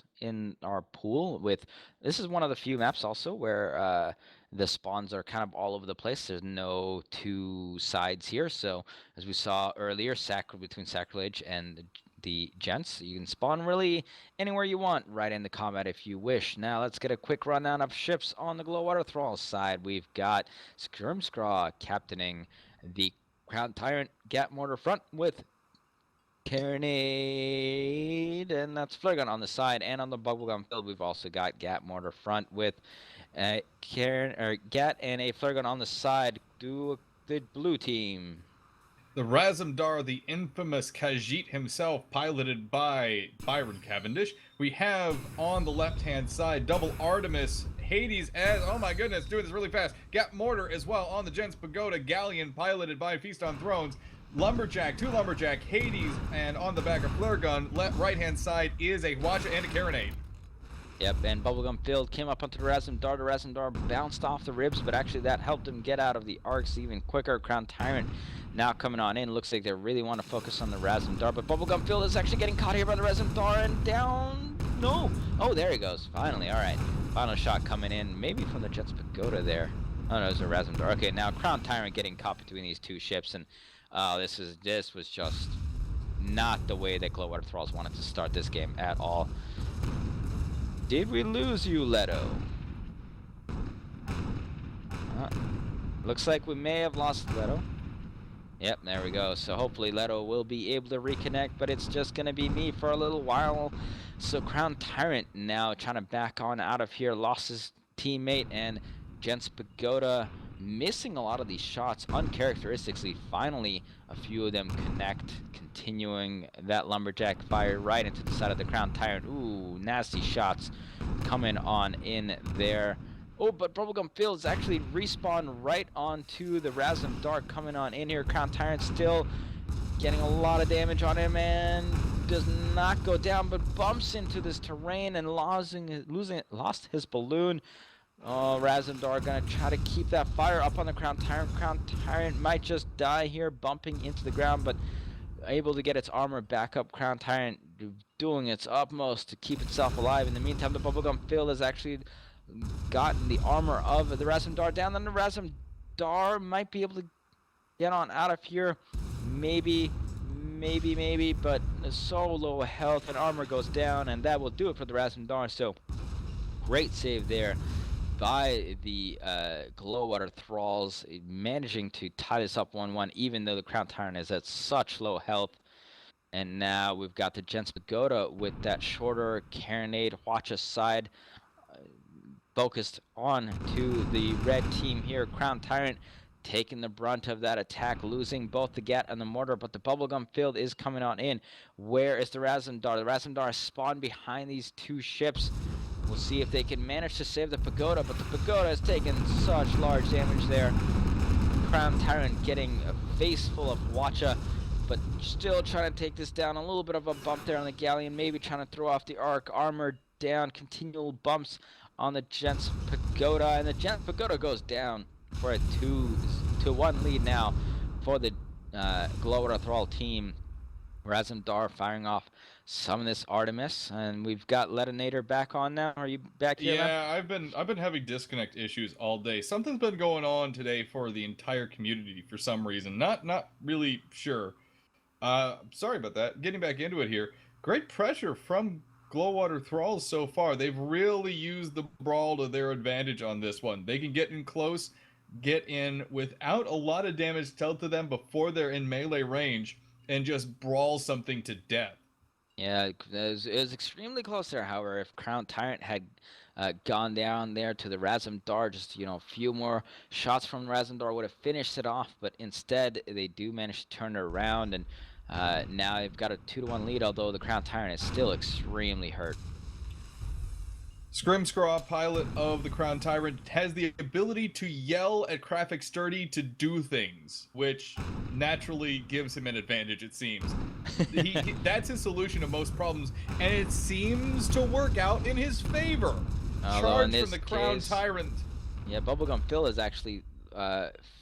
balanced in our pool. With this is one of the few maps also where the spawns are kind of all over the place. There's no two sides here. So as we saw earlier, between Sacrilege and the Gents, you can spawn really anywhere you want right in the combat if you wish. Now let's get a quick rundown of ships on the Glowwater Thralls side. We've got Skirmscraw captaining the Crown Tyrant Gat Mortar front with Carronade, and that's Flare Gun on the side. And on the Bubblegum field, we've also got Gat Mortar front with Gat and a Flare Gun on the side. Do the blue team. The Razumdar, the infamous Khajiit himself, piloted by Byron Cavendish. We have on the left-hand side Double Artemis, Hades as, oh my goodness, doing this really fast. Gat Mortar as well on the Gents Pagoda Galleon, piloted by Feast on Thrones. Lumberjack, two Lumberjack, Hades, and on the back of Flare Gun, right-hand side is a Watcha and a Carronade. Yep, and Bubblegum Field came up onto the Razumdar. The Razumdar bounced off the ribs, but actually that helped him get out of the arcs even quicker. Crown Tyrant now coming on in. Looks like they really want to focus on the Razumdar, but Bubblegum Field is actually getting caught here by the Razumdar and down. No. Oh, there he goes. Finally. All right. Final shot coming in, maybe from the Gents Pagoda there. Oh, no, it was a Razumdar. Okay, now Crown Tyrant getting caught between these two ships, and this was just not the way that Glowwater Thralls wanted to start this game at all. Did we lose you, Leto? Looks like we may have lost Leto. Yep, there we go. So hopefully Leto will be able to reconnect, but it's just going to be me for a little while. So Crown Tyrant now trying to back on out of here. Lost his teammate, and Gents Pagoda missing a lot of these shots uncharacteristically. Finally, a few of them connect, continuing that Lumberjack fire right into the side of the Crown Tyrant. Ooh, nasty shots coming on in there. Oh, but Bubblegum Field is actually respawned right onto the Razumdar coming on in here. Crown Tyrant still getting a lot of damage on him and does not go down, but bumps into this terrain and lost his balloon. Oh, Razumdar gonna try to keep that fire up on the Crown Tyrant. Crown Tyrant might just die here, bumping into the ground, but able to get its armor back up. Crown Tyrant doing its utmost to keep itself alive. In the meantime, the Bubblegum Field has actually gotten the armor of the Razumdar down. Then the Razumdar might be able to get on out of here. Maybe, but so low health and armor goes down, and that will do it for the Razumdar. So, great save there by the Glowwater Thralls, managing to tie this up 1-1, even though the Crown Tyrant is at such low health. And now we've got the Gents Pagoda with that shorter Carronade Watcha side, focused on to the red team here. Crown Tyrant taking the brunt of that attack, losing both the Gat and the Mortar, but the Bubblegum Field is coming on in. Where is the Razumdar? The Razumdar spawned behind these two ships. We'll see if they can manage to save the Pagoda, but the Pagoda has taken such large damage there. Crown Tyrant getting a face full of Watcha, but still trying to take this down. A little bit of a bump there on the Galleon, maybe trying to throw off the arc. Armor down, continual bumps on the Gents Pagoda, and the Gents Pagoda goes down for a 2-1 lead now for the Glowwater Thrall team. Razumdar firing off some of this Artemis, and we've got Letonator back on now. Are you back here? Yeah, man? I've been having disconnect issues all day. Something's been going on today for the entire community for some reason. Not really sure. Sorry about that. Getting back into it here. Great pressure from Glowwater Thralls so far. They've really used the brawl to their advantage on this one. They can get in close, get in without a lot of damage dealt to them before they're in melee range, and just brawl something to death. Yeah, it was extremely close there. However, if Crown Tyrant had gone down there to the Razumdar, just a few more shots from Razumdar would have finished it off. But instead, they do manage to turn it around, and now they've got a 2-1 lead. Although the Crown Tyrant is still extremely hurt. Skirmscraw, pilot of the Crown Tyrant, has the ability to yell at Graphic Sturdy to do things, which naturally gives him an advantage, it seems. That's his solution to most problems, and it seems to work out in his favor. Charge from the Crown Tyrant. Yeah, Bubblegum Phil is actually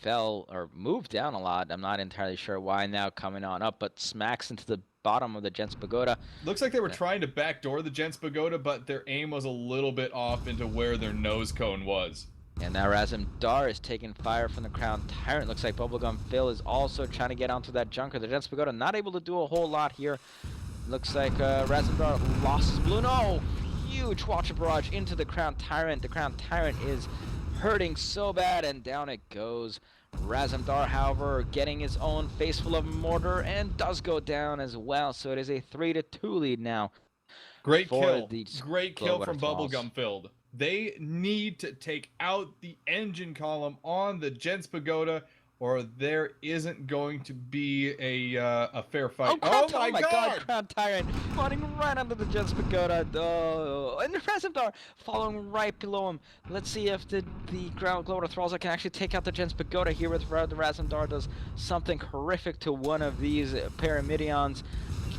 fell or moved down a lot. I'm not entirely sure why now coming on up, but smacks into the bottom of the Gents Pagoda. Looks like they were trying to backdoor the Gents Pagoda, but their aim was a little bit off into where their nose cone was. And now Razumdar is taking fire from the Crown Tyrant. Looks like Bubblegum Phil is also trying to get onto that Junker. The Gents Pagoda not able to do a whole lot here. Looks like Razumdar lost his blue. No! Huge Watcher Barrage into the Crown Tyrant. The Crown Tyrant is hurting so bad, and down it goes. Razumdar, however, getting his own face full of mortar and does go down as well. So it is a 3-2 lead now. Great kill. Great kill Glowwater from Thralls. Bubblegum Filled. They need to take out the engine column on the Gents Pagoda, or there isn't going to be a fair fight. Oh my god! Crown Tyrant running right under the Gents Pagoda. Oh, and Razumdar following right below him. Let's see if the Glowwater Thralls can actually take out the Gents Pagoda here with the Razumdar does something horrific to one of these Pyramidions.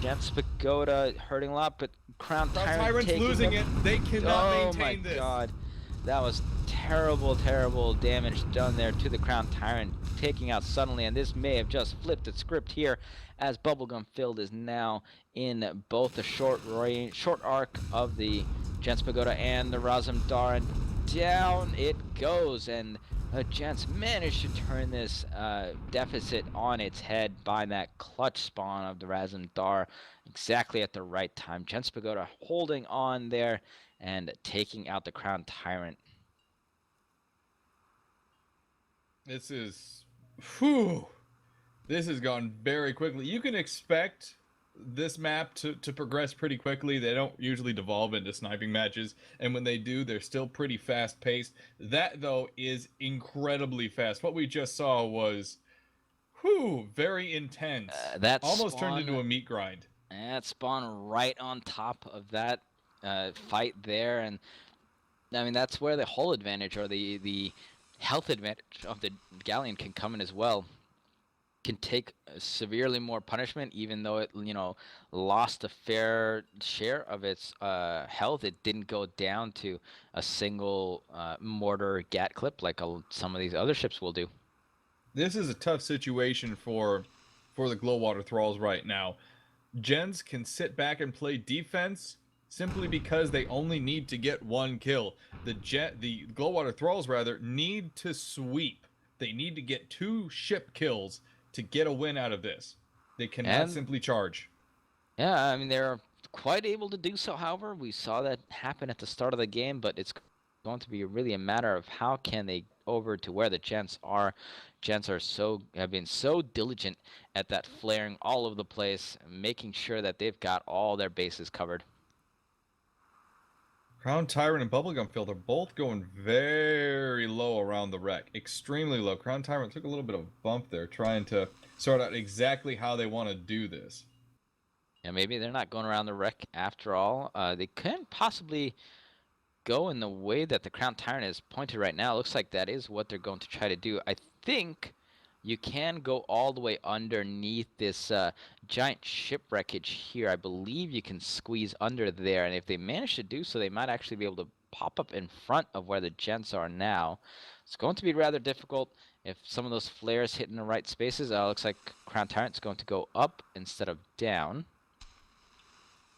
Gents Pagoda hurting a lot, but Crown Tyrant's losing it. They cannot maintain this. Oh my god. That was terrible, terrible damage done there to the Crown Tyrant, taking out suddenly, and this may have just flipped the script here, as Bubblegum Filled is now in both the short arc of the Gents Pagoda and the Razumdar, and down it goes, and the Gents managed to turn this deficit on its head by that clutch spawn of the Razumdar exactly at the right time. Gents Pagoda holding on there and taking out the Crown Tyrant. This has gone very quickly. You can expect this map to progress pretty quickly. They don't usually devolve into sniping matches, and when they do, they're still pretty fast paced. That though is incredibly fast. What we just saw was very intense. That almost turned into a meat grind. That spawn right on top of that fight there, and I mean that's where the hull advantage or the health advantage of the Galleon can come in as well. Can take severely more punishment, even though it lost a fair share of its health. It didn't go down to a single mortar gat clip like some of these other ships will do. This is a tough situation for the Glowwater Thralls right now. Gens can sit back and play defense simply because they only need to get one kill. The Glowwater Thralls rather need to sweep. They need to get 2 ship kills to get a win out of this. They cannot simply charge. Yeah, I mean they're quite able to do so. However, we saw that happen at the start of the game, but it's going to be really a matter of how can they over to where the Gents are. Gents have been so diligent at that flaring all over the place, making sure that they've got all their bases covered. Crown Tyrant and Bubblegum Field are both going very low around the wreck. Extremely low. Crown Tyrant took a little bit of a bump there, trying to sort out exactly how they want to do this. Yeah, maybe they're not going around the wreck after all. They can possibly go in the way that the Crown Tyrant is pointed right now. It looks like that is what they're going to try to do. I think you can go all the way underneath this giant shipwreckage here. I believe you can squeeze under there, and if they manage to do so, they might actually be able to pop up in front of where the Gents are now. It's going to be rather difficult if some of those flares hit in the right spaces. Looks like Crown Tyrant's going to go up instead of down.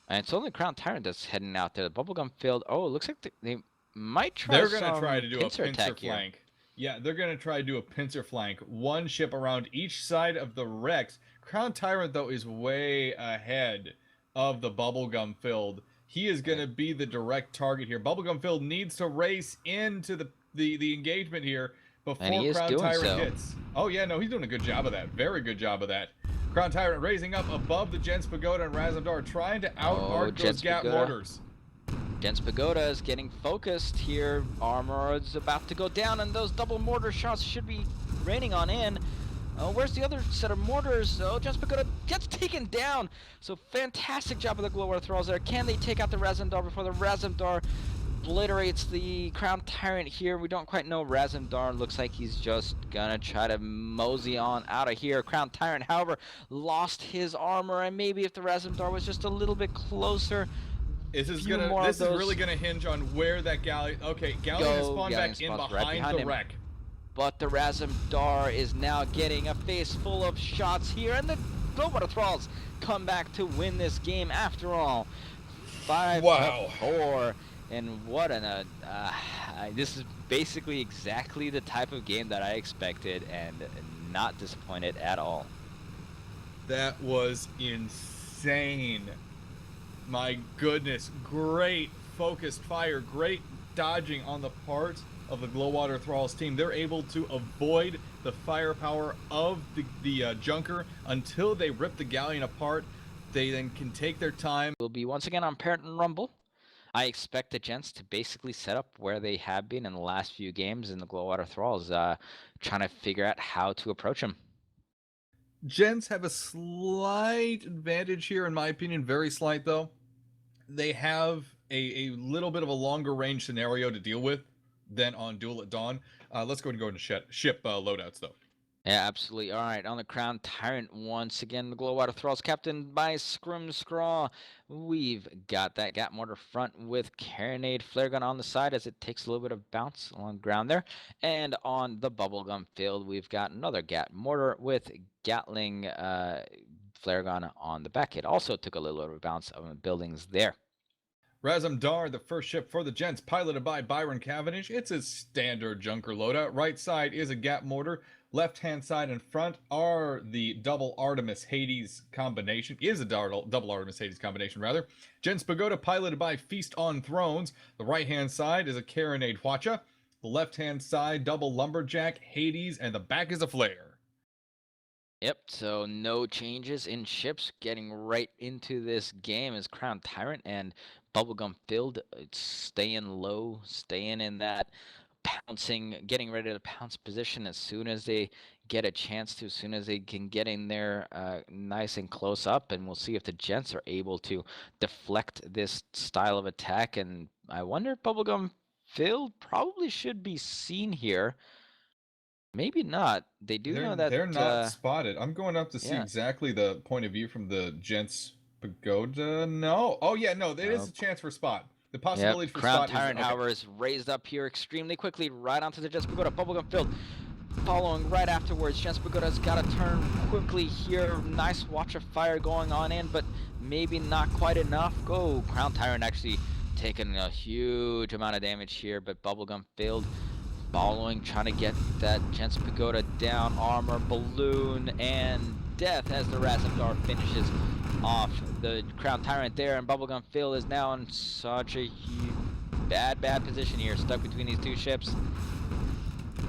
And it's only Crown Tyrant that's heading out there. The Bubblegum Field, it looks like they might try They're going to try to do a pincer attack flank. Here. Yeah, they're going to try to do a pincer flank. 1 ship around each side of the wrecks. Crown Tyrant, though, is way ahead of the Bubblegum Filled. He is going to be the direct target here. Bubblegum Filled needs to race into the engagement here before Crown Tyrant hits. Oh, yeah, no, he's doing a good job of that. Very good job of that. Crown Tyrant raising up above the Gents Pagoda and Razumdar, trying to out-arc those Gat mortars. Gents Pagoda is getting focused here. Armor is about to go down, and those double mortar shots should be raining on in. Where's the other set of mortars? Gents Pagoda gets taken down. So fantastic job of the Glowwater Thralls there. Can they take out the Razumdar before the Razumdar obliterates the Crown Tyrant here? We don't quite know. Razumdar looks like he's just gonna try to mosey on out of here. Crown Tyrant, however, lost his armor, and maybe if the Razumdar was just a little bit closer. This is really gonna hinge on where that Galleon. Okay, Galleon has spawned back in behind the wreck. but the Razumdar is now getting a face full of shots here, and the Glowwater Thralls come back to win this game after all. 5-4, and what this is basically exactly the type of game that I expected, and not disappointed at all. That was insane. My goodness, great focused fire, great dodging on the part of the Glowwater Thralls team. They're able to avoid the firepower of the Junker until they rip the Galleon apart. They then can take their time. We'll be once again on Parent and Rumble. I expect the Gents to basically set up where they have been in the last few games, and the Glowwater Thralls trying to figure out how to approach them. Gents have a slight advantage here, in my opinion, very slight though. They have a little bit of a longer range scenario to deal with than on Duel at Dawn. Let's go ahead and ship loadouts though. Yeah, absolutely. All right, on the Crown Tyrant once again, the Glowwater Thralls, captained by Scrimscraw. We've got that Gat Mortar front with Carronade Flare Gun on the side as it takes a little bit of bounce along the ground there. And on the Bubblegum field, we've got another Gat Mortar with Gatling Flare Gun on the back. It also took a little bit of bounce on the buildings there. Razumdar, the first ship for the Gents, piloted by Byron Cavendish. It's a standard Junker loadout. Right side is a Gat Mortar. Left-hand side and front are the double Artemis Hades combination. Double Artemis Hades combination, rather. Gents Pagoda, piloted by Feast on Thrones. The right-hand side is a Carronade Hwacha. The left-hand side, double Lumberjack, Hades, and the back is a Flare. Yep, so no changes in ships. Getting right into this game is Crown Tyrant and Bubblegum Filled, staying low, staying in that pouncing, getting ready to pounce position as soon as they get a chance to, as soon as they can get in there nice and close up. And we'll see if the Gents are able to deflect this style of attack. And I wonder if Bubblegum Filled probably should be seen here. Maybe not. They do know that they're not spotted. I'm going up to see exactly the point of view from the Gents Pagoda. No. Oh yeah, no. There is a chance for spot. The possibility for Crown spot Tyrant, is however, is raised up here extremely quickly, right onto the Gents Pagoda. Bubblegum Field following right afterwards. Gents Pagoda's got to turn quickly here. Nice watch of fire going on in, but maybe not quite enough. Go. Crown Tyrant actually taking a huge amount of damage here, but Bubblegum Field following, trying to get that Gents Pagoda down. Armor, balloon, and death as the Razumdar finishes off the Crown Tyrant there. And Bubblegum Phil is now in such a bad position here, stuck between these two ships.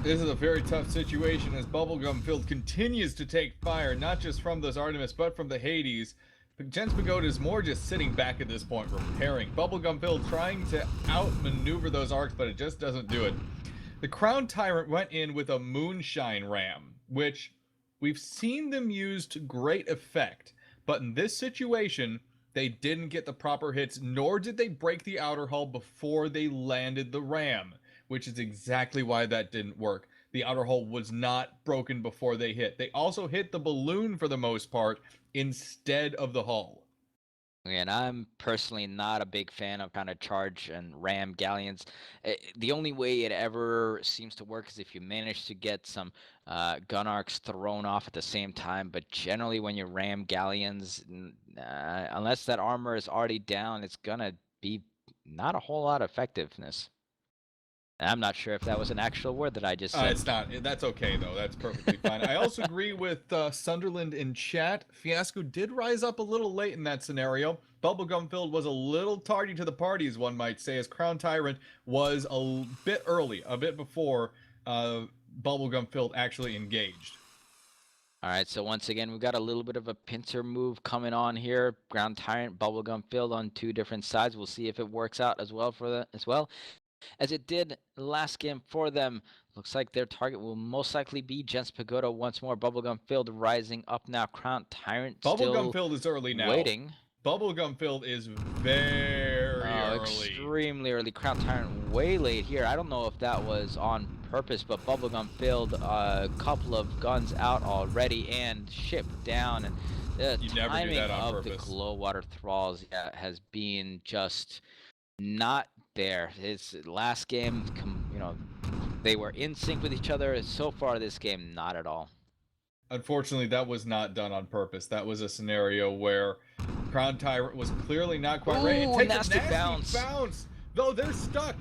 This is a very tough situation as Bubblegum Field continues to take fire, not just from those Artemis, but from the Hades. Gents Pagoda is more just sitting back at this point, repairing. Bubblegum Field trying to outmaneuver those arcs, but it just doesn't do it. The Crown Tyrant went in with a Moonshine Ram, which we've seen them use to great effect. But in this situation, they didn't get the proper hits, nor did they break the outer hull before they landed the ram, which is exactly why that didn't work. The outer hull was not broken before they hit. They also hit the balloon for the most part instead of the hull. And I'm personally not a big fan of kind of charge and ram galleons. The only way it ever seems to work is if you manage to get some gun arcs thrown off at the same time. But generally, when you ram galleons, unless that armor is already down, it's gonna be not a whole lot of effectiveness. I'm not sure if that was an actual word that I just said. It's not. That's okay, though. That's perfectly fine. I also agree with Sunderland in chat. Fiasco did rise up a little late in that scenario. Bubblegum Field was a little tardy to the party, as one might say, as Crown Tyrant was a bit early, a bit before Bubblegum Field actually engaged. All right, so once again, we've got a little bit of a pincer move coming on here. Crown Tyrant, Bubblegum Field on two different sides. We'll see if it works out as well as it did last game for them. Looks like their target will most likely be Gents Pagoda once more. Bubblegum Field rising up now. Crown Tyrant Bubblegum Field is early now. Waiting. Bubblegum Field is very early. Extremely early. Crown Tyrant way late here. I don't know if that was on purpose, but Bubblegum Field, a couple of guns out already and ship down. And the timing of the Glowwater Thralls has been just not there. His last game, they were in sync with each other. So far this game, not at all. Unfortunately, that was not done on purpose. That was a scenario where Crown Tyrant was clearly not quite ready. It Ooh, takes a nasty nasty bounce. bounce. Though they're stuck.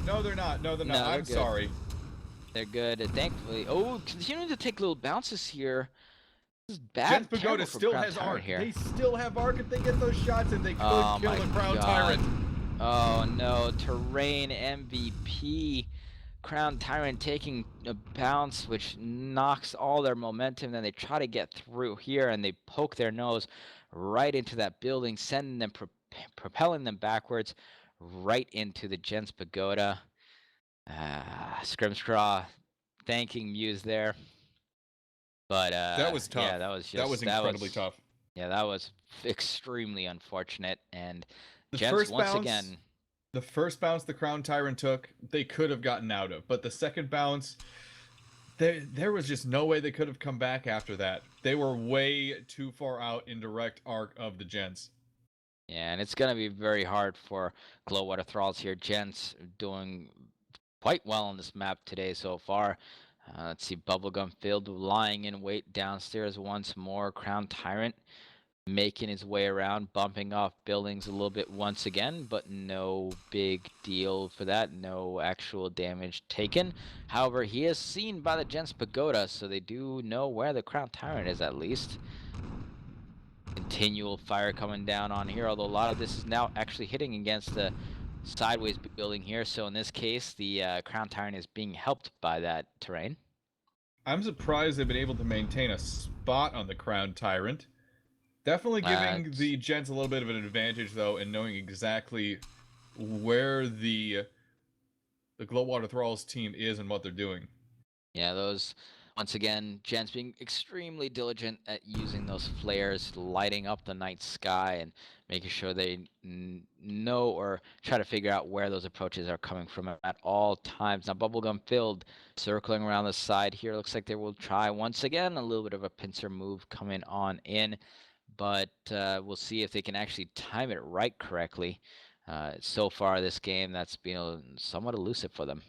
No, they're not. No, they're not. No, they're I'm good. sorry. They're good. Thankfully. Oh, continuing to take little bounces here. This is bad. Gents Terrible Pagoda for still Crown has Tyrant arc. here. They still have arc if they get those shots, and they could Oh kill my the Crown God. Tyrant. Oh no, Terrain MVP. Crown Tyrant taking a bounce, which knocks all their momentum. Then they try to get through here, and they poke their nose right into that building, sending them, propelling them backwards, right into the Gents Pagoda. Scrimstraw thanking Muse there. But That was tough. yeah, that was just that was incredibly tough. Yeah, that was extremely unfortunate. And The Gents first once bounce, again. the first bounce the Crown Tyrant took, they could have gotten out of. But the second bounce, there was just no way they could have come back after that. They were way too far out in direct arc of the Gents. Yeah, and it's going to be very hard for Glowwater Thralls here. Gents doing quite well on this map today so far. Let's see, Bubblegum Field lying in wait downstairs once more. Crown Tyrant making his way around, bumping off buildings a little bit once again, but no big deal for that. No actual damage taken. However, he is seen by the Gents Pagoda, so they do know where the Crown Tyrant is at least. Continual fire coming down on here, although a lot of this is now actually hitting against the sideways building here. So in this case, the Crown Tyrant is being helped by that terrain. I'm surprised they've been able to maintain a spot on the Crown Tyrant. Definitely giving the Gents a little bit of an advantage, though, in knowing exactly where the Glowwater Thralls team is and what they're doing. Yeah, those, once again, Gents being extremely diligent at using those flares, lighting up the night sky and making sure they know or try to figure out where those approaches are coming from at all times. Now, Bubblegum Filled circling around the side here. Looks like they will try once again a little bit of a pincer move coming on in. But we'll see if they can actually time it right correctly. So far this game, that's been somewhat elusive for them.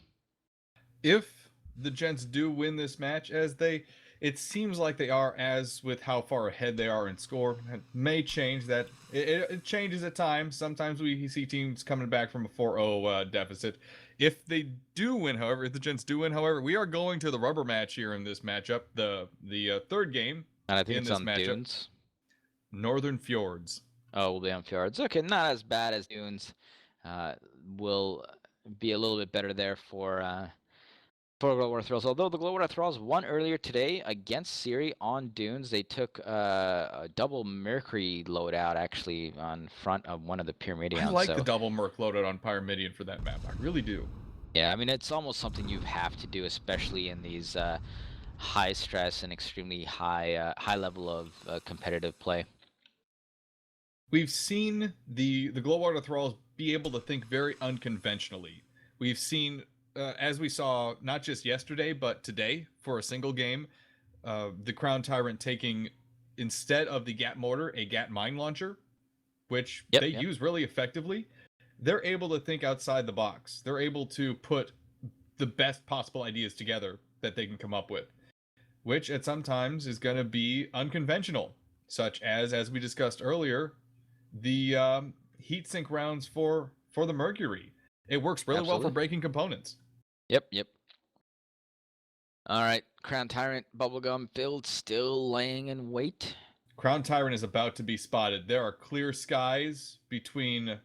If the Gents do win this match, it seems like they are, as with how far ahead they are in score, it may change that. It changes at times. Sometimes we see teams coming back from a 4-0 deficit. If they do win, however, if the Gents do win, however, we are going to the rubber match here in this matchup, the third game. And I think in it's this on matchup. Dunes. Northern Fjords. Oh, we'll be on Fjords. Okay, not as bad as Dunes. Will be a little bit better there for Glowwater Thralls. Although the Glowwater Thralls won earlier today against Siri on Dunes. They took a double Mercury loadout actually on front of one of the Pyramidions. I like the double Merc loadout on Pyramidion for that map. I really do. Yeah, I mean, it's almost something you have to do, especially in these high stress and extremely high level of competitive play. We've seen the Glowwater Thralls be able to think very unconventionally. We've seen, as we saw not just yesterday, but today for a single game, the Crown Tyrant taking, instead of the Gat Mortar, a Gat Mine Launcher, which they use really effectively. They're able to think outside the box. They're able to put the best possible ideas together that they can come up with, which at some times is going to be unconventional, such as we discussed earlier, the heatsink rounds for the Mercury. It works really well for breaking components. Yep. All right, Crown Tyrant, Bubblegum Filled, still laying in wait. Crown Tyrant is about to be spotted. There are clear skies between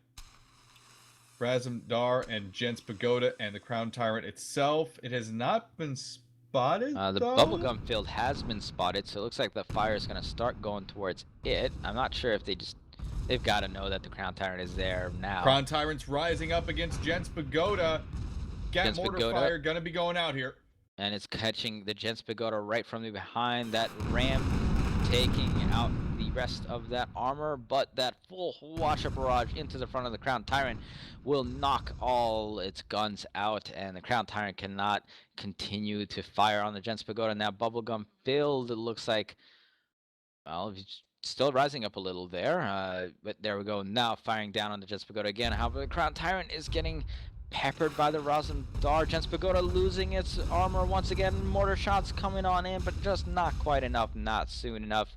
Razumdar and Gents Pagoda and the Crown Tyrant itself. It has not been spotted, The Bubblegum Field has been spotted, so it looks like the fire is going to start going towards it. I'm not sure if they've got to know that the Crown Tyrant is there now. Crown Tyrant's rising up against Gents Pagoda. Gat Mortar fire going to be going out here. And it's catching the Gents Pagoda right from behind that ram, taking out the rest of that armor, but that full washer barrage into the front of the Crown Tyrant will knock all its guns out, and the Crown Tyrant cannot continue to fire on the Gents Pagoda. Now Bubblegum Filled, it looks like, well, he's still rising up a little there, but there we go, now firing down on the Gents Pagoda again. However, the Crown Tyrant is getting peppered by the Razumdar. Gents Pagoda losing its armor once again. Mortar shots coming on in, but just not quite enough, not soon enough.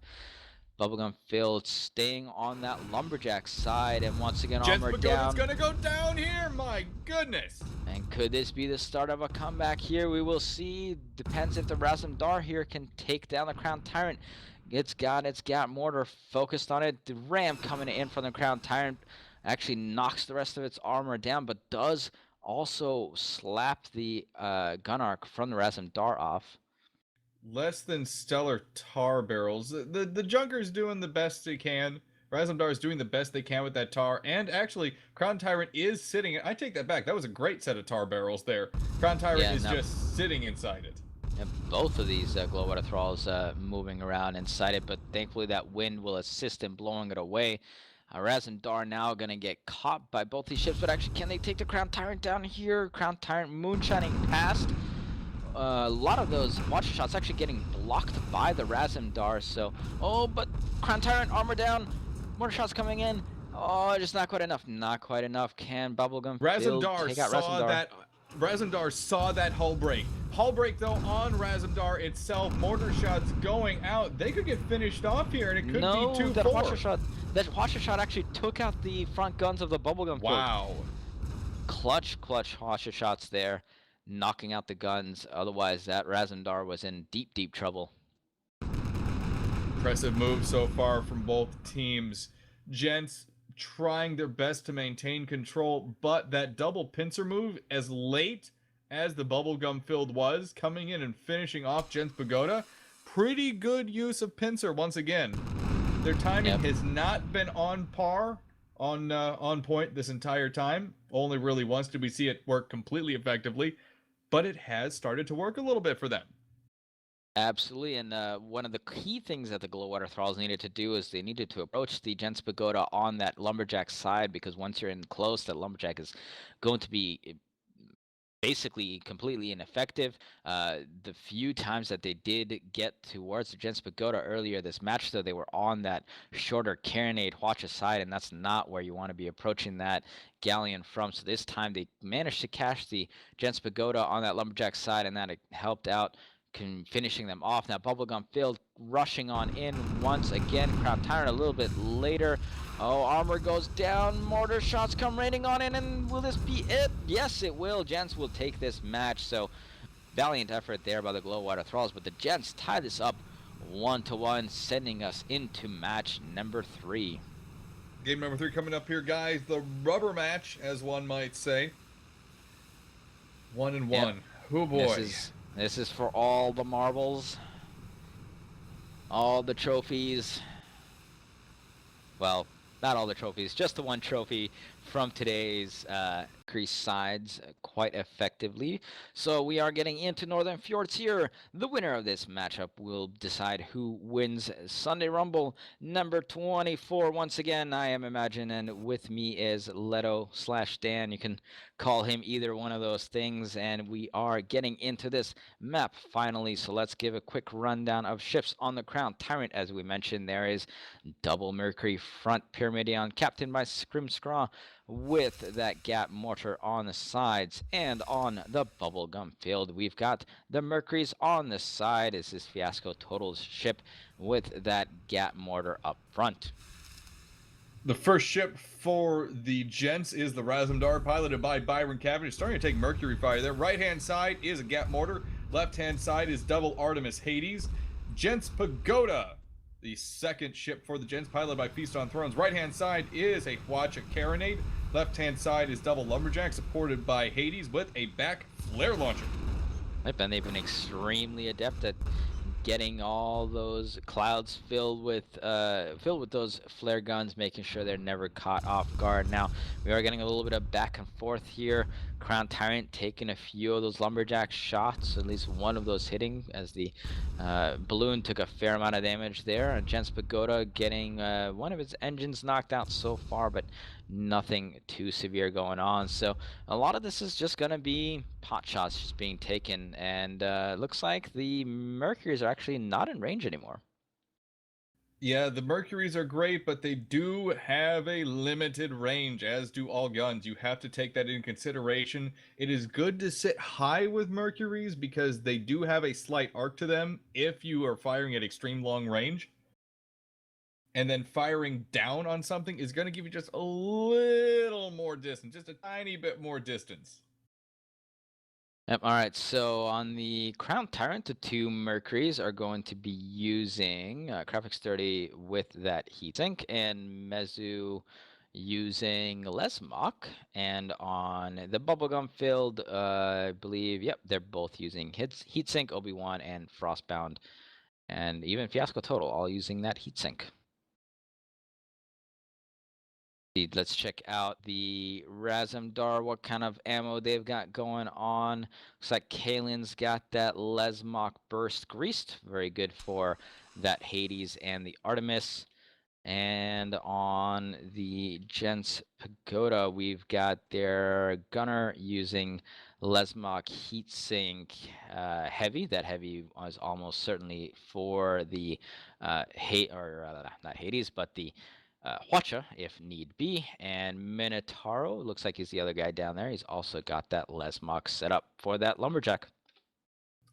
Bubblegum Field staying on that Lumberjack side, and once again Gents armor Pagoda's down. gonna go down here. My goodness. And could this be the start of a comeback here? We will see. Depends if the Razumdar here can take down the Crown Tyrant. It's got mortar focused on it. The ram coming in from the Crown Tyrant actually knocks the rest of its armor down, but does also slap the gun arc from the Razumdar off. Less than stellar tar barrels. The Junker's doing the best they can. Razumdar is doing the best they can with that tar. And actually, Crown Tyrant is sitting. I take that back. That was a great set of tar barrels there. Crown Tyrant is just sitting inside it. And both of these Glowwater Thralls moving around inside it, but thankfully that wind will assist in blowing it away. Razumdar now going to get caught by both these ships, but actually can they take the Crown Tyrant down here? Crown Tyrant moonshining past. A lot of those watcher shots actually getting blocked by the Razumdar, so... Oh, but Crown Tyrant armor down. Mortar shots coming in. Oh, just not quite enough. Not quite enough. Can Bubblegum Field take out Razumdar? Razumdar saw that hull break. Hull break, though, on Razumdar itself. Mortar shots going out. They could get finished off here, and it could be 2-4. That watcher shot actually took out the front guns of the Bubblegum Field. Wow. Clutch watcher shots there, knocking out the guns. Otherwise, that Razumdar was in deep, deep trouble. Impressive move so far from both teams. Gents trying their best to maintain control, but that double pincer move, as late as the Bubblegum Field was, coming in and finishing off Gents Pagoda, pretty good use of pincer once again. Their timing has not been on par, on point this entire time. Only really once did we see it work completely effectively, but it has started to work a little bit for them. Absolutely, and one of the key things that the Glowwater Thralls needed to do is they needed to approach the Gents Pagoda on that Lumberjack side, because once you're in close, that Lumberjack is going to be basically completely ineffective. The few times that they did get towards the Gents Pagoda earlier this match, though, they were on that shorter carronade watch side, and that's not where you want to be approaching that galleon from. So this time they managed to catch the Gents Pagoda on that Lumberjack side, and that helped out finishing them off. Now Bubblegum Field rushing on in once again. Crown Tyrant a little bit later. Oh, armor goes down. Mortar shots come raining on in, and will this be it? Yes, it will. Gents will take this match. So valiant effort there by the Glowwater Thralls, but the Gents tie this up 1-1, sending us into match number 3. Game number 3 coming up here, guys. The rubber match, as one might say. 1-1. Yep. Oh boy. This is for all the marbles, all the trophies. Well, not all the trophies, just the one trophy from today's crease sides quite effectively. So we are getting into Northern Fjords here. The winner of this matchup will decide who wins Sunday Rumble number 24. Once again, I am Imagine, and with me is Leto/Dan. You can call him either one of those things, and we are getting into this map finally. So let's give a quick rundown of ships on the Crown Tyrant. As we mentioned, there is double Mercury front Pyramidion, captained by Scrimscraw, with that gap mortar on the sides. And on the Bubblegum Field, we've got the Mercuries on the side. This is Fiasco Total's ship with that gap mortar up front. The first ship for the Gents is the Razumdar, piloted by Byron Cavendish, starting to take Mercury fire there. Right-hand side is a gap mortar. Left-hand side is double Artemis Hades. Gents Pagoda, the second ship for the Gents, piloted by Feast on Thrones. Right-hand side is a Hwacha Carronade. Left-hand side is double Lumberjack, supported by Hades with a back flare launcher. And they've been extremely adept at getting all those clouds filled with those flare guns, making sure they're never caught off guard. Now we are getting a little bit of back and forth here. Crown Tyrant taking a few of those Lumberjack shots, at least one of those hitting, as the balloon took a fair amount of damage there. Gents Pagoda getting one of its engines knocked out so far, but nothing too severe going on. So a lot of this is just going to be pot shots just being taken, and looks like the Mercuries are actually not in range anymore. Yeah, the Mercuries are great, but they do have a limited range, as do all guns. You have to take that into consideration. It is good to sit high with Mercuries because they do have a slight arc to them if you are firing at extreme long range. And then firing down on something is going to give you just a little more distance, just a tiny bit more distance. Yep. All right. So on the Crown Tyrant, the two Mercuries are going to be using Graphics 30 with that heatsink, and Mezu using Lesmok. And on the Bubblegum Field, I believe, yep, they're both using heatsink, Obi-Wan, and Frostbound, and even Fiasco Total, all using that heatsink. Let's check out the Razumdar, what kind of ammo they've got going on. Looks like Kalen's got that Lesmok Burst Greased. Very good for that Hades and the Artemis. And on the Gents Pagoda, we've got their gunner using Lesmok Heatsink Heavy. That Heavy was almost certainly for the not Hades, but the Hwacha, if need be. And Minotauro, looks like he's the other guy down there. He's also got that Lesmok set up for that Lumberjack.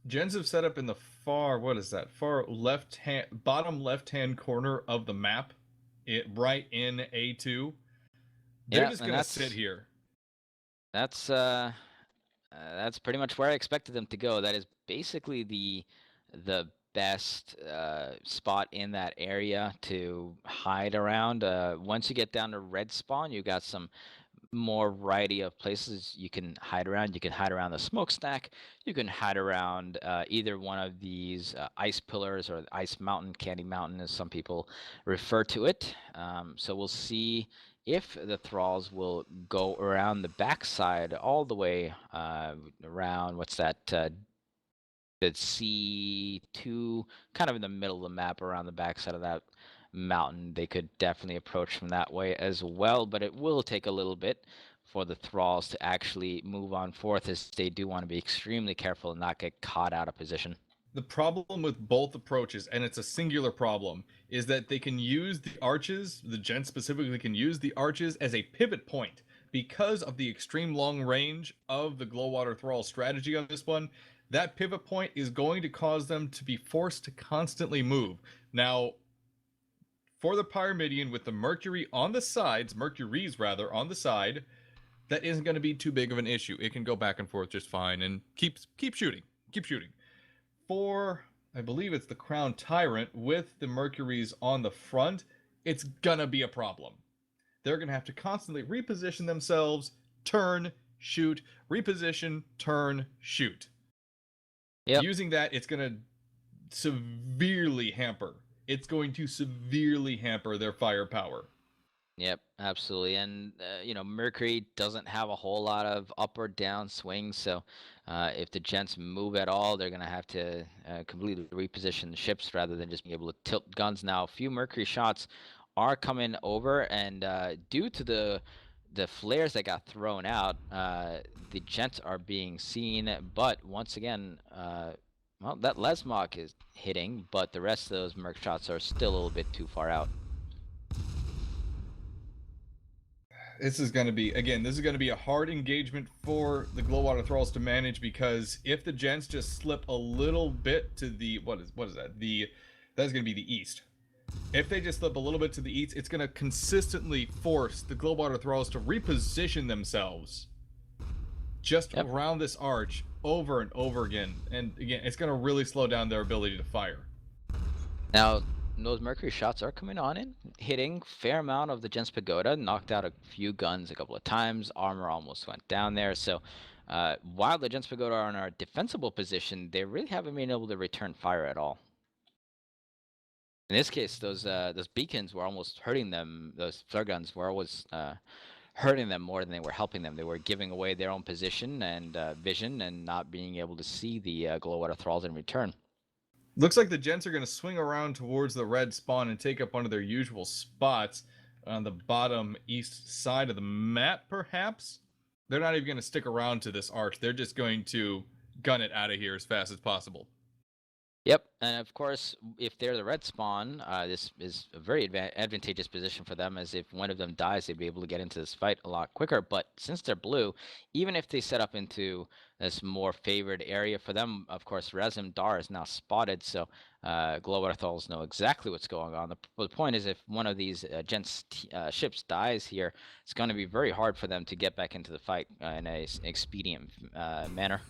Gens have set up in the what is that? Far left hand, bottom left hand corner of the map, right in A2. They're Yeah, just and going to sit here. That's pretty much where I expected them to go. That is basically the best spot in that area to hide around. Once you get down to red spawn, you got some more variety of places you can hide around. You can hide around the smokestack. You can hide around either one of these ice pillars or ice mountain, candy mountain, as some people refer to it. So we'll see if the Thralls will go around the backside all the way around, what's that, the C2, kind of in the middle of the map around the backside of that mountain. They could definitely approach from that way as well, but it will take a little bit for the Thralls to actually move on forth, as they do want to be extremely careful and not get caught out of position. The problem with both approaches, and it's a singular problem, is that they can use the arches, the Gents specifically can use the arches as a pivot point. Because of the extreme long range of the Glowwater Thrall strategy on this one, that pivot point is going to cause them to be forced to constantly move. Now, for the Pyramidion with the Mercury on the sides, Mercuries rather, on the side, that isn't going to be too big of an issue. It can go back and forth just fine and keep shooting. Keep shooting. For, I believe it's the Crown Tyrant with the Mercuries on the front, it's gonna be a problem. They're gonna have to constantly reposition themselves, turn, shoot, reposition, turn, shoot. Yep. Using that, it's gonna severely hamper. It's going to severely hamper their firepower. Yep, absolutely. And, Mercury doesn't have a whole lot of up or down swings. So if the Gents move at all, they're going to have to completely reposition the ships rather than just being able to tilt guns. Now, a few Mercury shots are coming over. And due to the flares that got thrown out, the Gents are being seen. But once again, well, that Lesmok is hitting, but the rest of those Merc shots are still a little bit too far out. This is going to be, again, this is going to be a hard engagement for the Glowwater Thralls to manage, because if the Gents just slip a little bit to the, what is that? That's going to be the east. If they just slip a little bit to the east, it's going to consistently force the Glowwater Thralls to reposition themselves just around this arch over and over again. And again, it's going to really slow down their ability to fire. Now, those Mercury shots are coming on in, hitting fair amount of the Gents Pagoda, knocked out a few guns a couple of times, armor almost went down there. So while the Gents Pagoda are in a defensible position, they really haven't been able to return fire at all. In this case, those beacons were almost hurting them. Those flare guns were always hurting them more than they were helping them. They were giving away their own position and vision, and not being able to see the Glowwater Thralls in return. Looks like the Gents are going to swing around towards the red spawn and take up one of their usual spots on the bottom east side of the map, perhaps? They're not even going to stick around to this arch. They're just going to gun it out of here as fast as possible. Yep, and of course, if they're the red spawn, this is a very advantageous position for them, as if one of them dies, they'd be able to get into this fight a lot quicker. But since they're blue, even if they set up into this more favored area for them, of course, Razum Dar is now spotted, so Glowwater Thralls know exactly what's going on. The point is, if one of these Gents ships dies here, it's going to be very hard for them to get back into the fight in a expedient manner.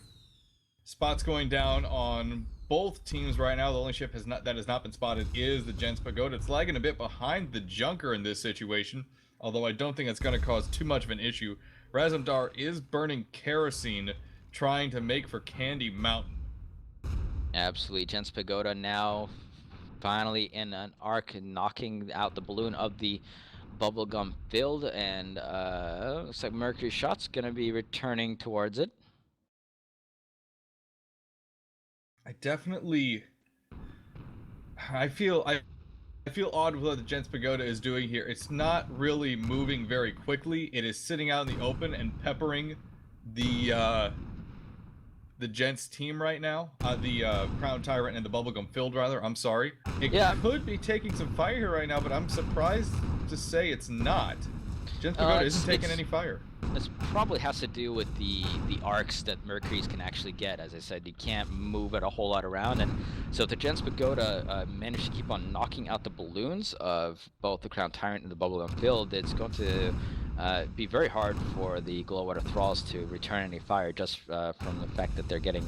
Spots going down on both teams right now. The only ship that has not been spotted is the Gents Pagoda. It's lagging a bit behind the Junker in this situation, although I don't think it's going to cause too much of an issue. Razumdar is burning kerosene, trying to make for Candy Mountain. Absolutely. Gents Pagoda now finally in an arc, knocking out the balloon of the bubblegum field, and looks like Mercury Shot's going to be returning towards it. I definitely... I feel odd with what the Gents Pagoda is doing here. It's not really moving very quickly. It is sitting out in the open and peppering the Gents team right now. The Crown Tyrant and the Bubblegum Field, rather. I'm sorry. It could be taking some fire here right now, but I'm surprised to say it's not. Gents Pagoda isn't taking any fire. This probably has to do with the arcs that Mercury's can actually get. As I said, you can't move it a whole lot around, and so if the Gents Pagoda manage to keep on knocking out the balloons of both the Crown Tyrant and the Bubblegum Field, it's going to be very hard for the Glowwater Thralls to return any fire, just from the fact that they're getting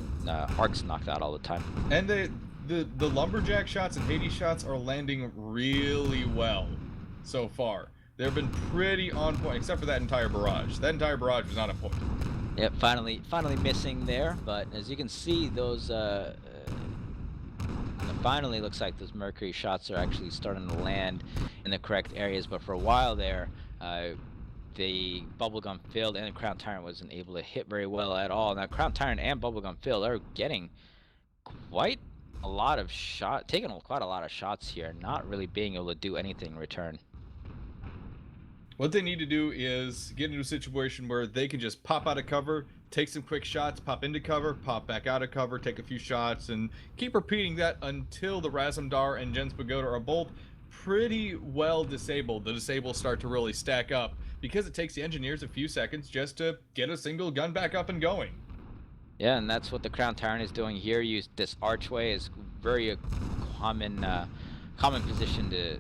arcs knocked out all the time. And the Lumberjack shots and Hades shots are landing really well so far. They've been pretty on point, except for that entire barrage. That entire barrage was not on point. Yep, finally missing there. But as you can see, those finally looks like those Mercury shots are actually starting to land in the correct areas. But for a while there, the Bubblegum Field and the Crown Tyrant wasn't able to hit very well at all. Now, Crown Tyrant and Bubblegum Field are getting quite a lot of taking quite a lot of shots here, not really being able to do anything in return. What they need to do is get into a situation where they can just pop out of cover, take some quick shots, pop into cover, pop back out of cover, take a few shots, and keep repeating that until the Razumdar and Gents Pagoda are both pretty well disabled. The disables start to really stack up because it takes the engineers a few seconds just to get a single gun back up and going. Yeah, and that's what the Crown Tyrant is doing here. Use this archway is very common position to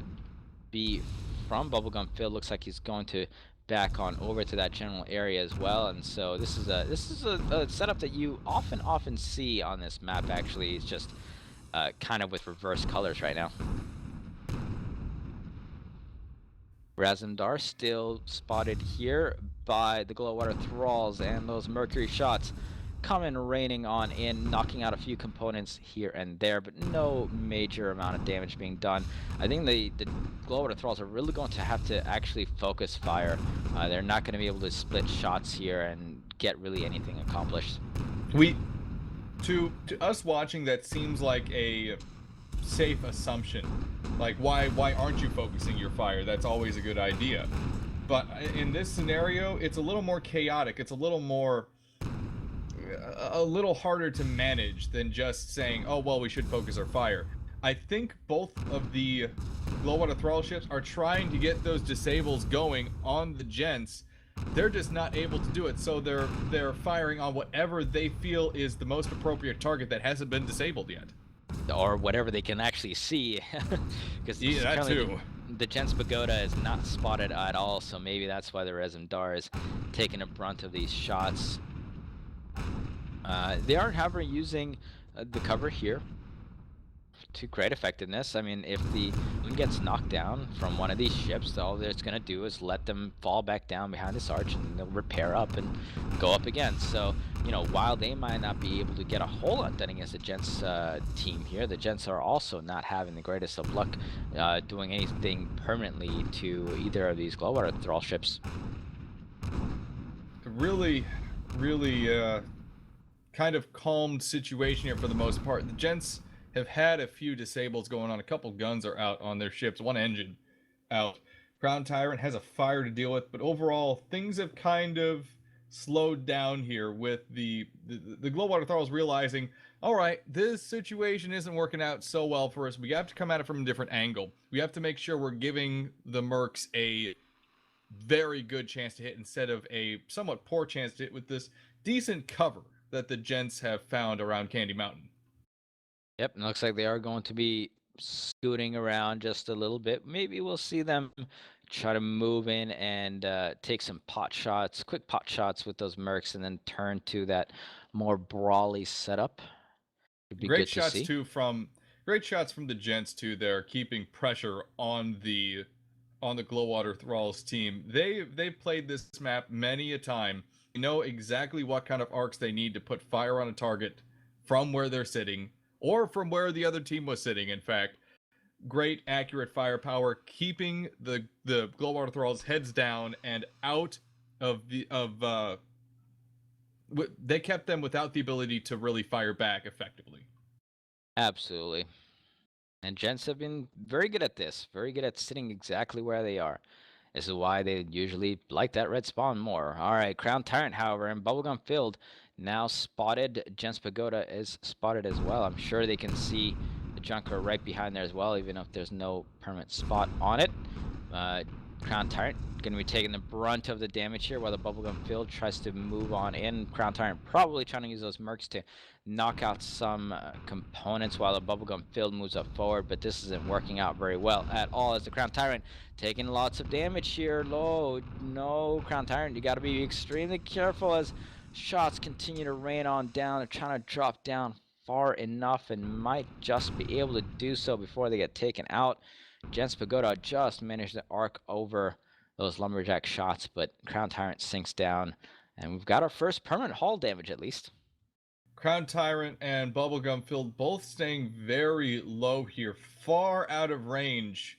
be from Bubblegum Field. Looks like he's going to back on over to that general area as well, and so this is a setup that you often see on this map. Actually, it's just kind of with reverse colors right now. Razumdar still spotted here by the Glowwater Thralls, and those Mercury shots coming raining on in, knocking out a few components here and there, but no major amount of damage being done. I think the Glowwater Thralls are really going to have to actually focus fire. They're not going to be able to split shots here and get really anything accomplished. To us watching, that seems like a safe assumption. Like, why aren't you focusing your fire? That's always a good idea. But in this scenario, it's a little more chaotic. It's a little harder to manage than just saying, oh, well, we should focus our fire. I think both of the Glowwater Thrall ships are trying to get those disables going on the Gents. They're just not able to do it, so they're firing on whatever they feel is the most appropriate target that hasn't been disabled yet. Or whatever they can actually see. Because yeah, that too. The Gents Pagoda is not spotted at all, so maybe that's why the Razumdar is taking a brunt of these shots. They are, however, using the cover here to great effectiveness. I mean, if the balloon gets knocked down from one of these ships, all it's going to do is let them fall back down behind this arch, and they'll repair up and go up again. So, you know, while they might not be able to get a whole lot done against the Gents team here, the Gents are also not having the greatest of luck doing anything permanently to either of these Glowwater Thrall ships. Really kind of calmed situation here for the most part. The Gents have had a few disables going on. A couple guns are out on their ships. One engine out. Crown Tyrant has a fire to deal with, but overall, things have kind of slowed down here with the Glowwater Thralls realizing, all right, this situation isn't working out so well for us. We have to come at it from a different angle. We have to make sure we're giving the Mercs a very good chance to hit instead of a somewhat poor chance to hit with this decent cover that the Gents have found around Candy Mountain. Yep, and looks like they are going to be scooting around just a little bit. Maybe we'll see them try to move in and take some pot shots, quick pot shots with those mercs, and then turn to that more brawly setup. Would be Great good to shots see. too from great shots from the Gents too. They're keeping pressure on the Glowwater Thralls team. They've played this map many a time. They know exactly what kind of arcs they need to put fire on a target from where they're sitting or from where the other team was sitting. In fact, great accurate firepower, keeping the Glowwater Thralls heads down and out of the of. They kept them without the ability to really fire back effectively. Absolutely. And Gents have been very good at this, very good at sitting exactly where they are. This is why they usually like that red spawn more. All right, Crown Tyrant, however, and Bubblegum Field now spotted. Gents Pagoda is spotted as well. I'm sure they can see the Junker right behind there as well, even if there's no permanent spot on it. Crown Tyrant going to be taking the brunt of the damage here while the Bubblegum Field tries to move on in. Crown Tyrant probably trying to use those mercs to knock out some components while the Bubblegum Field moves up forward, but this isn't working out very well at all as the Crown Tyrant taking lots of damage here. No, Crown Tyrant, you got to be extremely careful as shots continue to rain on down. They're trying to drop down far enough and might just be able to do so before they get taken out. Gents Pagoda just managed to arc over those lumberjack shots, but Crown Tyrant sinks down, and we've got our first permanent hull damage at least. Crown Tyrant and Bubblegum Field both staying very low here, far out of range,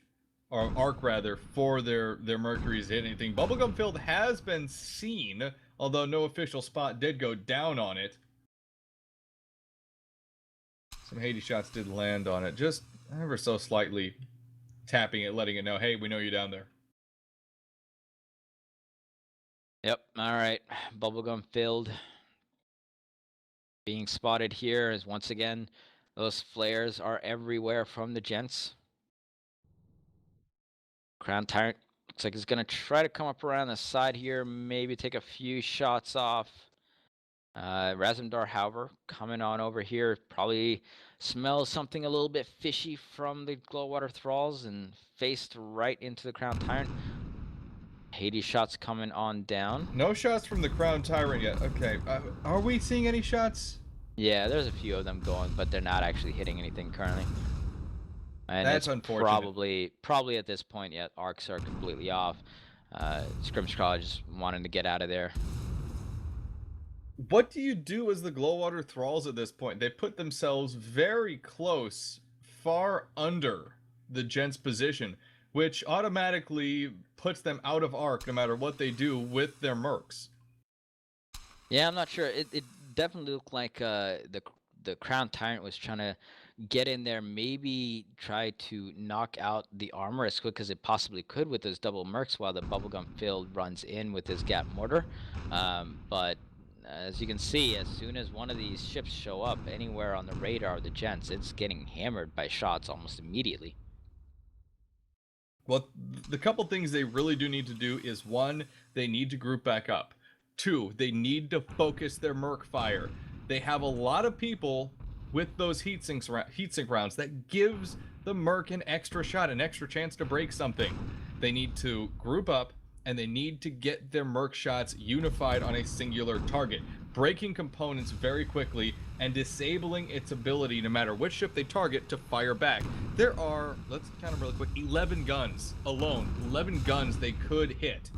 or arc rather, for their Mercury's hit anything. Bubblegum Field has been seen, although no official spot did go down on it. Some Hades shots did land on it, just ever so slightly tapping it, letting it know, hey, we know you're down there. Yep, all right. Bubblegum Field being spotted here as once again, those flares are everywhere from the Gents. Crown Tyrant looks like he's going to try to come up around the side here, maybe take a few shots off. Razumdar, however, coming on over here, probably smells something a little bit fishy from the Glowwater Thralls and faced right into the Crown Tyrant. Hades shots coming on down. No shots from the Crown Tyrant yet. Okay, are we seeing any shots? Yeah, there's a few of them going, but they're not actually hitting anything currently. And That's it's unfortunate. probably at this point, yeah, arcs are completely off. Scrimscrawl just wanting to get out of there. What do you do as the Glowwater Thralls at this point? They put themselves very close, far under the Gents' position, which automatically puts them out of arc no matter what they do with their mercs. Yeah, I'm not sure. It definitely looked like the Crown Tyrant was trying to get in there, maybe try to knock out the armor as quick as it possibly could with those double mercs while the Bubblegum Field runs in with his Gap Mortar. But as you can see, as soon as one of these ships show up anywhere on the radar of the Gents, it's getting hammered by shots almost immediately. Well, the couple things they really do need to do is one, they need to group back up. Two, they need to focus their merc fire. They have a lot of people with those heatsink rounds that gives the merc an extra shot, an extra chance to break something. They need to group up and they need to get their merc shots unified on a singular target, breaking components very quickly and disabling its ability, no matter which ship they target, to fire back. There are, let's count them really quick, 11 guns alone. 11 guns they could hit.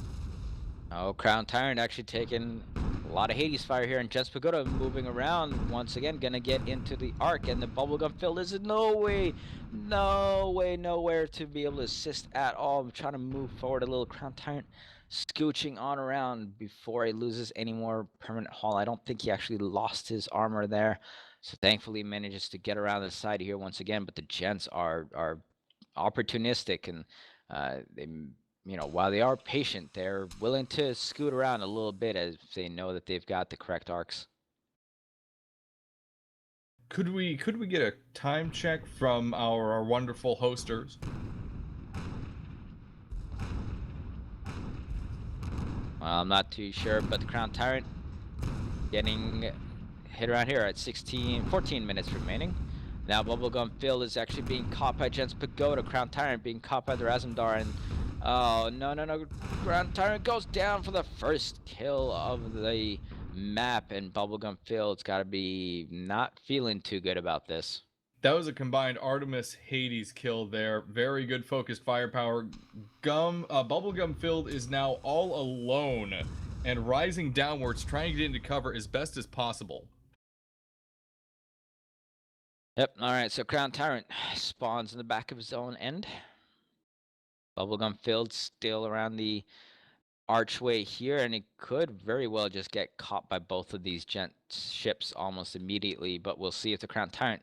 Oh, Crown Tyrant actually taking a lot of Hades fire here, and Gents Pagoda moving around once again, gonna get into the arc, and the Bubblegum Field is nowhere to be able to assist at all. I'm trying to move forward a little. Crown Tyrant scooching on around before he loses any more permanent hull. I don't think he actually lost his armor there, so thankfully he manages to get around the side here once again. But the Gents are opportunistic, and they you know, while they are patient, they're willing to scoot around a little bit as they know that they've got the correct arcs. Could we get a time check from our wonderful hosters? Well, I'm not too sure, but the Crown Tyrant getting hit around here at 14 minutes remaining. Now Bubblegum Phil is actually being caught by Gents Pagoda. Crown Tyrant being caught by the Razumdar, and oh no! Crown Tyrant goes down for the first kill of the map, and Bubblegum Phil's got to be not feeling too good about this. That was a combined Artemis Hades kill there. Very good focused firepower. Bubblegum Filled is now all alone and rising downwards, trying to get into cover as best as possible. Yep, alright, so Crown Tyrant spawns in the back of his own end. Bubblegum Filled still around the archway here, and it could very well just get caught by both of these Gents ships almost immediately, but we'll see if the Crown Tyrant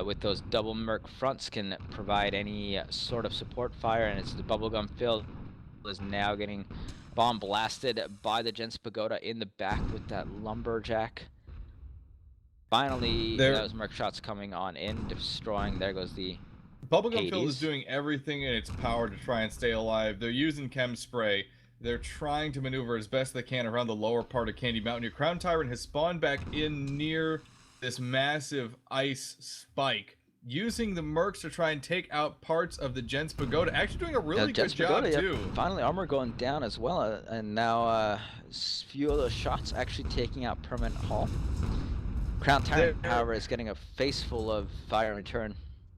with those double merc fronts can provide any sort of support fire, and it's the Bubblegum Phil is now getting bomb blasted by the Gents Pagoda in the back with that lumberjack. Finally, those merc shots coming on in, destroying. There goes the Bubblegum Phil is doing everything in its power to try and stay alive. They're using chem spray. They're trying to maneuver as best they can around the lower part of Candy Mountain. Your Crown Tyrant has spawned back in near this massive ice spike, using the mercs to try and take out parts of the Gents Pagoda. Actually doing a really good job, too. Finally, armor going down as well, and now few of those shots actually taking out permanent hull. Crown Tyrant, however, is getting a face full of fire in return.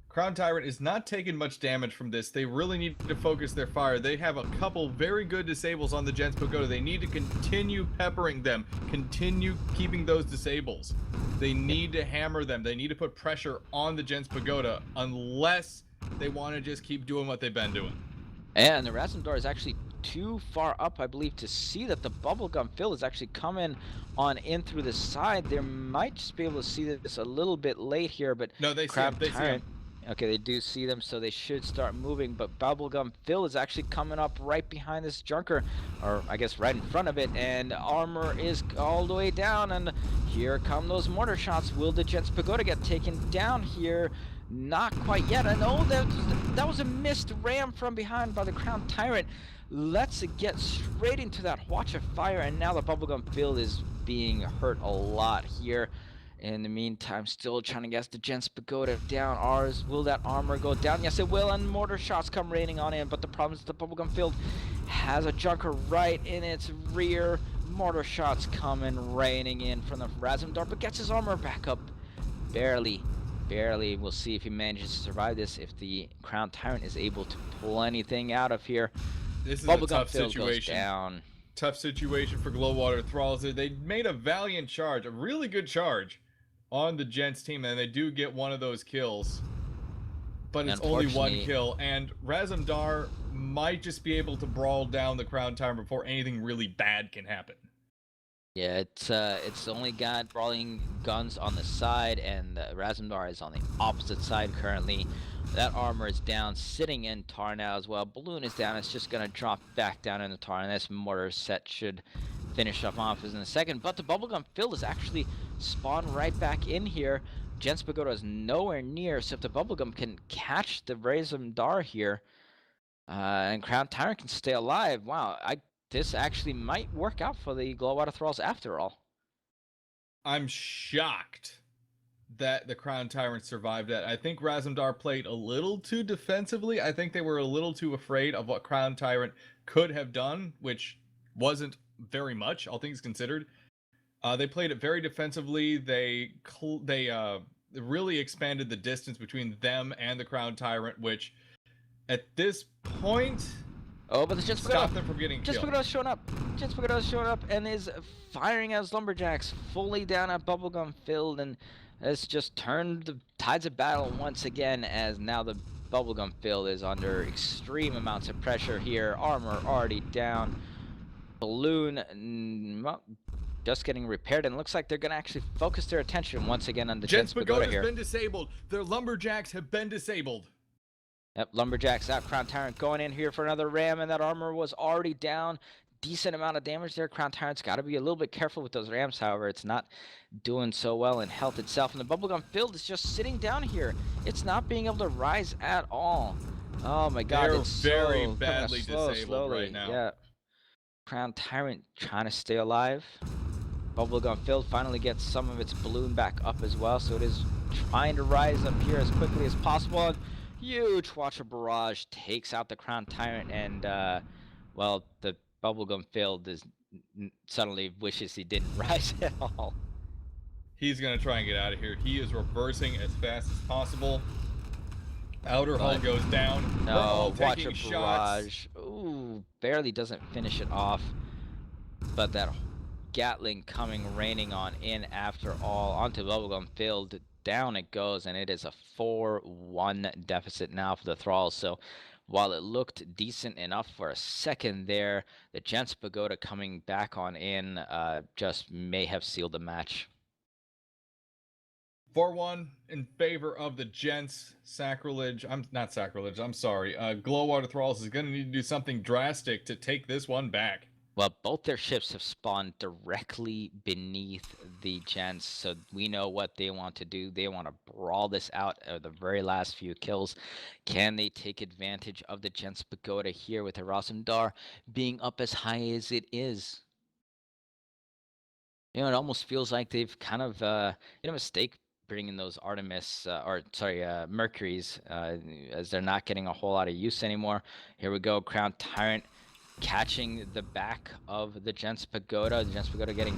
Crown Tyrant is not taking much damage from this. They really need to focus their fire. They have a couple very good disables on the Gents Pagoda. They need to continue peppering them, continue keeping those disables. They need to hammer them. They need to put pressure on the Gents Pagoda unless they want to just keep doing what they've been doing. And the Razumdar is actually too far up, I believe, to see that the Bubblegum Phil is actually coming on in through the side. They might just be able to see this a little bit late here, but no, they see him. They see him. Okay, they do see them, so they should start moving, but Bubblegum Phil is actually coming up right behind this Junker, or I guess right in front of it, and armor is all the way down, and here come those mortar shots. Will the Gents Pagoda get taken down here? Not quite yet, and oh, that was a missed ram from behind by the Crown Tyrant. Let's get straight into that watch of fire, and now the Bubblegum Phil is being hurt a lot here. In the meantime, still trying to get the Gents Pagoda down. Will that armor go down? Yes, it will, and mortar shots come raining on in, but the problem is the Bubblegum Field has a Junker right in its rear. Mortar shots coming raining in from the Razumdar, but gets his armor back up. Barely. We'll see if he manages to survive this, if the Crown Tyrant is able to pull anything out of here. This is a tough situation. Down. Tough situation for Glowwater Thralls. They made a valiant charge, a really good charge on the Gents team, and they do get one of those kills, but it's only one kill, and Razumdar might just be able to brawl down the Crown Tyrant before anything really bad can happen. Yeah, it's only got brawling guns on the side, and Razumdar is on the opposite side currently. That armor is down, sitting in tar now as well. Balloon is down. It's just gonna drop back down in the tar, and this mortar set should finish off in a second. But the Bubblegum Phil is actually spawned right back in here. Gents Pagoda is nowhere near, so if the Bubblegum can catch the Razumdar here, and Crown Tyrant can stay alive, wow, this actually might work out for the Glowwater Thralls after all. I'm shocked that the Crown Tyrant survived that. I think Razumdar played a little too defensively. I think they were a little too afraid of what Crown Tyrant could have done, which wasn't very much, all things considered. They played it very defensively. They really expanded the distance between them and the Crown Tyrant, which at this point, but the Gents stopped them from getting killed. Gents Pagoda is showing up. Gents Pagoda is showing up and is firing as lumberjacks fully down at Bubblegum Filled, and it's just turned the tides of battle once again, as now the Bubblegum Filled is under extreme amounts of pressure here. Armor already down. Balloon, well, just getting repaired, and it looks like they're going to actually focus their attention once again on the Gents Pagoda here. Gents Pagoda has been disabled. Their lumberjacks have been disabled. Yep, Lumberjack's out. Crown Tyrant going in here for another ram, and that armor was already down. Decent amount of damage there. Crown Tyrant's got to be a little bit careful with those rams, however. It's not doing so well in health itself. And the Bubblegum Field is just sitting down here. It's not being able to rise at all. Oh my god, They're it's very so badly disabled slowly. right now. Yeah. Crown Tyrant trying to stay alive. Bubblegum Field finally gets some of its balloon back up as well, so it is trying to rise up here as quickly as possible. And huge Watcher Barrage takes out the Crown Tyrant, and well, the Bubblegum Field is suddenly wishes he didn't rise at all. He's going to try and get out of here. He is reversing as fast as possible. Outer hull goes down. No, Watcher Barrage. Ooh, barely doesn't finish it off. But that Gatling coming raining on in after all onto Bubblegum Field. Down it goes, and it is a 4-1 deficit now for the Thralls. So while it looked decent enough for a second there, the Gents Pagoda coming back on in just may have sealed the match. 4-1 in favor of the Gents. Sacrilege. I'm not sacrilege. I'm sorry. Glowwater Thralls is going to need to do something drastic to take this one back. Well, both their ships have spawned directly beneath the Gents, so we know what they want to do. They want to brawl this out of the very last few kills. Can they take advantage of the Gents Pagoda here with Erasmdar being up as high as it is? You know, it almost feels like they've kind of made a mistake bringing those Mercuries, as they're not getting a whole lot of use anymore. Here we go, Crown Tyrant catching the back of the Gents Pagoda. The Gents Pagoda getting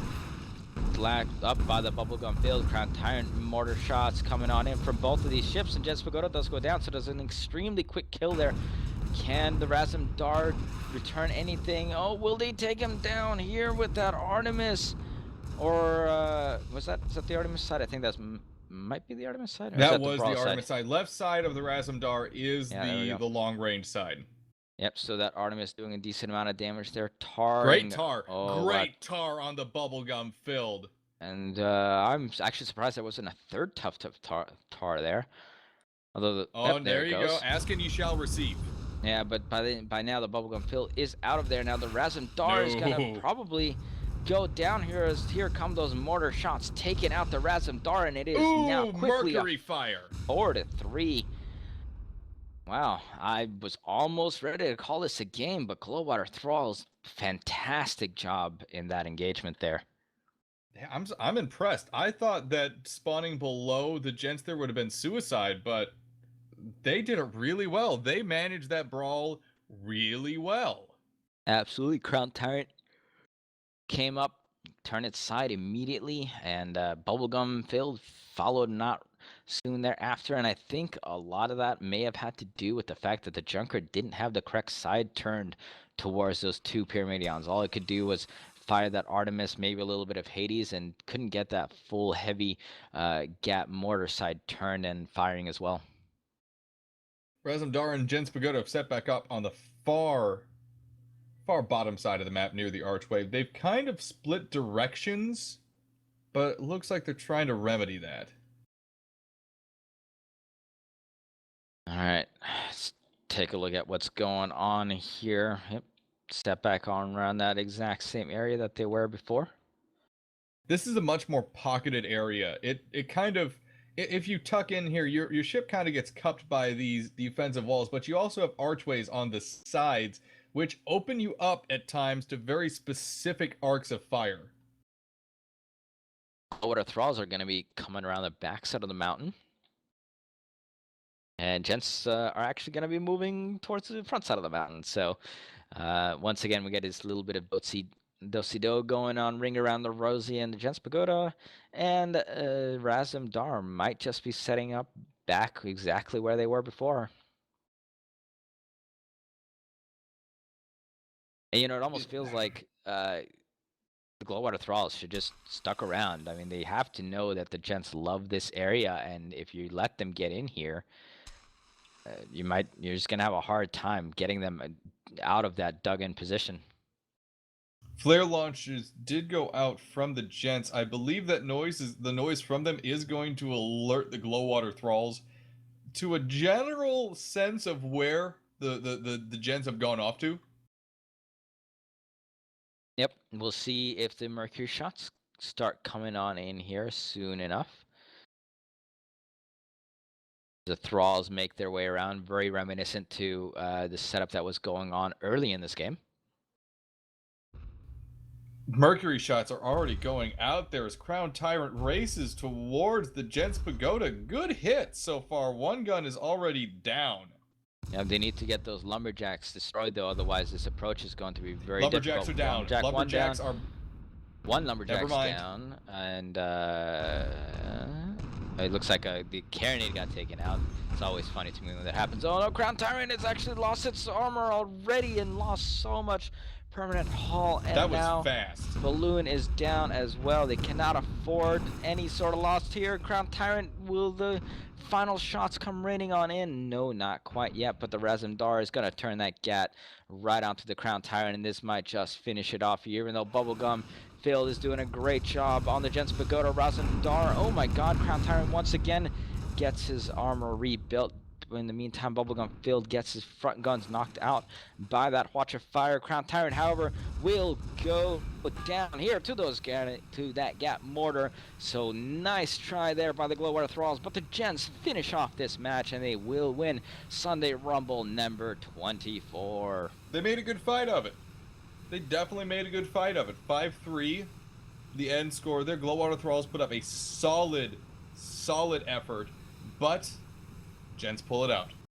blacked up by the Bubblegum Field. Crown Tyrant mortar shots coming on in from both of these ships, and Gents Pagoda does go down, so does an extremely quick kill there. Can the Razumdar return anything? Oh, will they take him down here with that Artemis? Or is that the Artemis side? I think that's might be the Artemis side. That was the Artemis side. Left side of the Razumdar is the long range side. Yep, so that Artemis doing a decent amount of damage there. Tar. Great tar. Great tar on the Bubblegum Field. And I'm actually surprised there wasn't a third tough tar there. Although there you go. Ask and you shall receive. Yeah, but by now the Bubblegum Field is out of there. Now the Razumdar is going to probably go down here as here come those mortar shots taking out the Razumdar, and it is now quickly Mercury fire. 4-3. Wow, I was almost ready to call this a game, but Glowwater Thralls, fantastic job in that engagement there. Yeah, I'm impressed. I thought that spawning below the Gents there would have been suicide, but they did it really well. They managed that brawl really well. Absolutely. Crown Tyrant came up, turned its side immediately, and Bubblegum Field followed not soon thereafter, and I think a lot of that may have had to do with the fact that the Junker didn't have the correct side turned towards those two Pyramidions. All it could do was fire that Artemis, maybe a little bit of Hades, and couldn't get that full heavy gap mortar side turned and firing as well. Razumdar and Gents Pagoda have set back up on the far bottom side of the map near the archway. They've kind of split directions, but it looks like they're trying to remedy that. All right, let's take a look at what's going on here. Yep, step back on around that exact same area that they were before. This is a much more pocketed area. It kind of, if you tuck in here, your ship kind of gets cupped by these defensive walls, but you also have archways on the sides, which open you up at times to very specific arcs of fire. What our Thralls are going to be coming around the backside of the mountain. And Gents are actually going to be moving towards the front side of the mountain. So once again, we get this little bit of do-si-do going on, Ring Around the Rosie and the Gents Pagoda. And Razumdar might just be setting up back exactly where they were before. And, you know, it almost feels like the Glowwater Thralls should just stuck around. I mean, they have to know that the Gents love this area, and if you let them get in here, you're just gonna have a hard time getting them out of that dug-in position. Flare launchers did go out from the Gents. I believe that the noise from them is going to alert the Glowwater Thralls. to a general sense of where the Gents have gone off to? Yep, we'll see if the Mercury shots start coming on in here soon enough. The Thralls make their way around, very reminiscent to the setup that was going on early in this game. Mercury shots are already going out there as Crown Tyrant races towards the Gents Pagoda. Good hit so far. One gun is already down. Yeah, they need to get those lumberjacks destroyed, though. Otherwise, this approach is going to be very Lumberjacks difficult. are down. Lumberjack Lumberjacks one down. One lumberjack's down, and it looks like the carronade got taken out. It's always funny to me when that happens. Oh no, Crown Tyrant has actually lost its armor already and lost so much permanent hull, and that was now fast. Balloon is down as well. They cannot afford any sort of loss here. Crown Tyrant, will the final shots come raining on in? No, not quite yet, but the Razumdar is going to turn that gat right onto the Crown Tyrant, and this might just finish it off here, even though Bubblegum Field is doing a great job on the Gents Pagoda. Razumdar, oh my god, Crown Tyrant once again gets his armor rebuilt. In the meantime, Bubblegum Field gets his front guns knocked out by that Watch of Fire. Crown Tyrant, however, will go down here to that gap mortar. So nice try there by the Glowwater Thralls, but the Gents finish off this match and they will win Sunday Rumble number 24. They made a good fight of it. They definitely made a good fight of it. 5-3, the end score there. Glowwater Thralls put up a solid effort, but Gents pull it out.